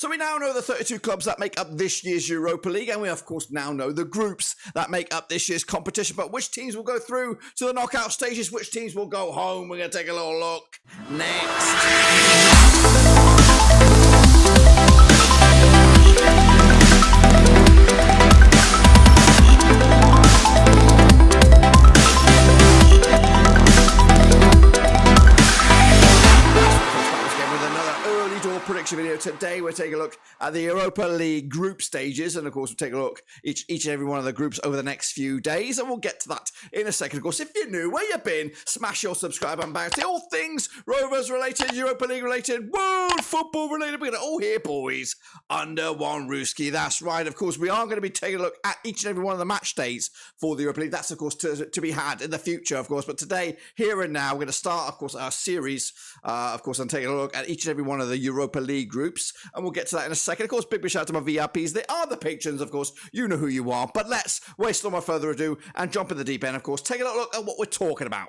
So we now know the 32 clubs that make up this year's Europa League, and we of course now know the groups that make up this year's competition. But which teams will go through to the knockout stages? Which teams will go home? We're going to take a little look next. Prediction video. Today we're taking a look at the Europa League group stages, and of course we'll take a look each and every one of the groups over the next few days, and we'll get to that in a second. Of course, if you're new, where you been, smash your subscribe button. Bounty all things Rovers related, Europa League related, world football related. We're gonna all here, boys, under one Ruski. That's right. Of course, we are going to be taking a look at each and every one of the match days for the Europa League. That's of course to be had in the future, of course. But today, here and now, we're going to start, of course, our series, of course, and taking a look at each and every one of the Europa League groups, and we'll get to that in a second. Of course, big shout out to my VIPs. They are the patrons, of course. You know who you are. But let's waste no more further ado and jump in the deep end, of course. Take a look at what we're talking about.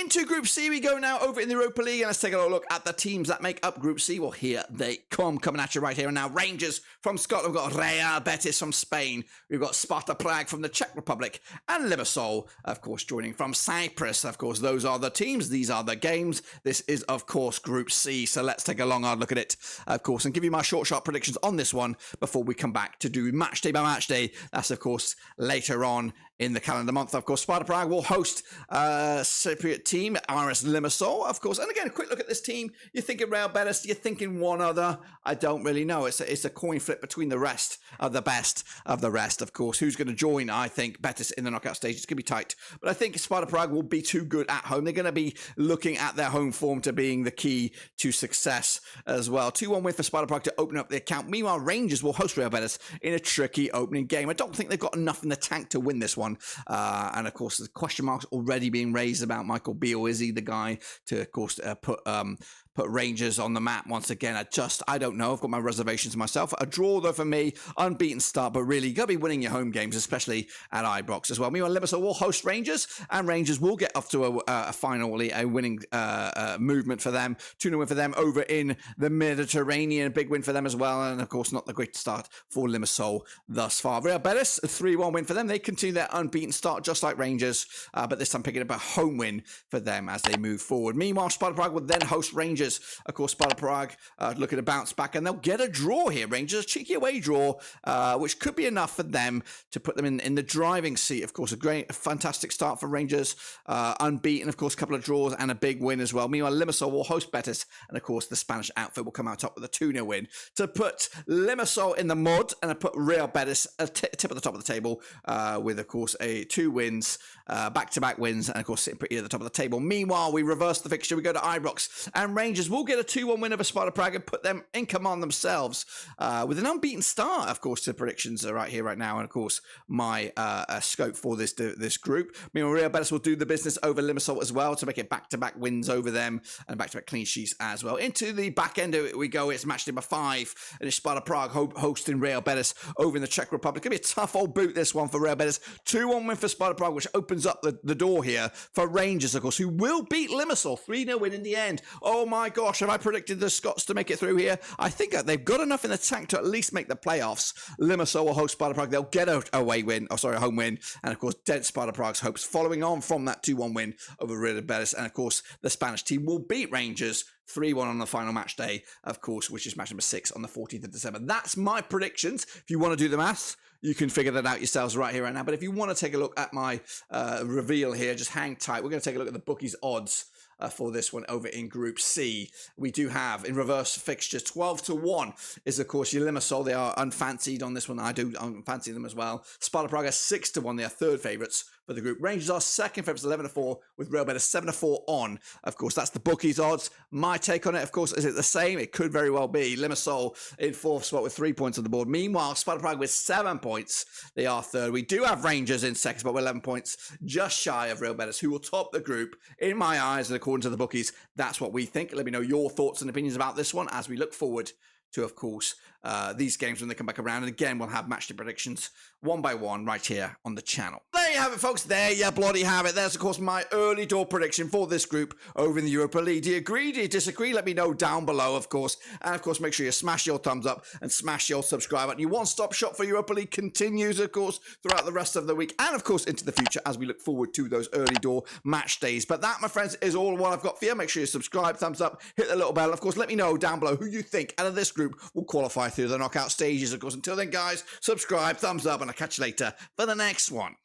Into Group C we go now over in the Europa League, and let's take a look at the teams that make up Group C. Well, here they come, coming at you right here and now. Rangers from Scotland, we've got Real Betis from Spain, we've got Sparta Prague from the Czech Republic, and Limassol, of course, joining from Cyprus. Of course, those are the teams, these are the games. This is, of course, Group C, so let's take a long, hard look at it, of course, and give you my short, sharp predictions on this one before we come back to do match day by match day. That's, of course, later on in the calendar month. Of course, Sparta Prague will host Cypriot team, RS Limassol, of course. And again, a quick look at this team. You're thinking Real Betis, you're thinking one other. I don't really know. It's a coin flip between the rest of the best of the rest, of course. Who's going to join, I think, Betis in the knockout stage? It's going to be tight. But I think Sparta Prague will be too good at home. They're going to be looking at their home form to being the key to success as well. 2-1 win for Sparta Prague to open up the account. Meanwhile, Rangers will host Real Betis in a tricky opening game. I don't think they've got enough in the tank to win this one. And of course, the question marks already being raised about Michael Beale. Is he the guy to, of course, put Rangers on the map once again? I don't know. I've got my reservations myself. A draw, though, for me. Unbeaten start, but really, you got to be winning your home games, especially at Ibrox as well. Meanwhile, Limassol will host Rangers, and Rangers will get off to finally a winning movement for them. 2-0 win for them over in the Mediterranean. Big win for them as well, and of course, not the great start for Limassol thus far. Real Betis, a 3-1 win for them. They continue their unbeaten start, just like Rangers, but this time picking up a home win for them as they move forward. Meanwhile, Sparta Prague will then host Rangers. Of course, Sparta Prague looking to bounce back, and they'll get a draw here. Rangers, a cheeky away draw, which could be enough for them to put them in the driving seat. Of course, a fantastic start for Rangers, unbeaten, of course, a couple of draws and a big win as well. Meanwhile, Limassol will host Betis, and of course, the Spanish outfit will come out top with a 2-0 win to put Limassol in the mud, and put Real Betis tip at the top of the table with, of course, 2 wins, back-to-back wins, and of course, sitting pretty at the top of the table. Meanwhile, we reverse the fixture. We go to Ibrox, and Rangers will get a 2-1 win over Sparta Prague and put them in command themselves with an unbeaten start, of course, to predictions are right here, right now, and of course, my scope for this group. Meanwhile, Real Betis will do the business over Limassol as well to make it back-to-back wins over them and back-to-back clean sheets as well. Into the back end of it we go. It's match number 5, and it's Sparta Prague hosting Real Betis over in the Czech Republic. It's going to be a tough old boot, this one, for Real Betis. 2-1 win for Sparta Prague, which opens up the door here for Rangers, of course, who will beat Limassol. 3-0 win in the end. Oh my gosh, have I predicted the Scots to make it through here? I think they've got enough in the tank to at least make the playoffs. Limassol will host Sparta Prague. They'll get a home win. And of course, dent Sparta Prague's hopes following on from that 2-1 win over Real Betis. And of course, the Spanish team will beat Rangers 3-1 on the final match day, of course, which is match number 6 on the 14th of December. That's my predictions. If you want to do the maths, you can figure that out yourselves right here, right now. But if you want to take a look at my reveal here, just hang tight. We're going to take a look at the bookies' odds for this one over in Group C. We do have in reverse fixtures 12-1 is of course your Limassol. They are unfancied on this one. I fancy them as well. Sparta Prague are 6-1. They are third favourites for the group. Rangers are second favourites, 11-4, with Real Betis 7-4 on. Of course, that's the bookies' odds. My take on it, of course, is it the same? It could very well be. Limassol in 4th spot with 3 points on the board. Meanwhile, Sparta Prague with 7 points. They are third. We do have Rangers in 2nd spot with 11 points, just shy of Real Betis, who will top the group. In my eyes, and according to the bookies, that's what we think. Let me know your thoughts and opinions about this one as we look forward to, of course, these games when they come back around. And again, we'll have matchday predictions one by one right here on the channel. There you you have it, folks. There you bloody have it. There's, of course, my early door prediction for this group over in the Europa League. Do you agree? Do you disagree? Let me know down below, of course. And, of course, make sure you smash your thumbs up and smash your subscribe button. Your one-stop shop for Europa League continues, of course, throughout the rest of the week and, of course, into the future as we look forward to those early door match days. But that, my friends, is all what I've got for you. Make sure you subscribe, thumbs up, hit the little bell. Of course, let me know down below who you think out of this group will qualify through the knockout stages. Of course, until then, guys, subscribe, thumbs up, and I'll catch you later for the next one.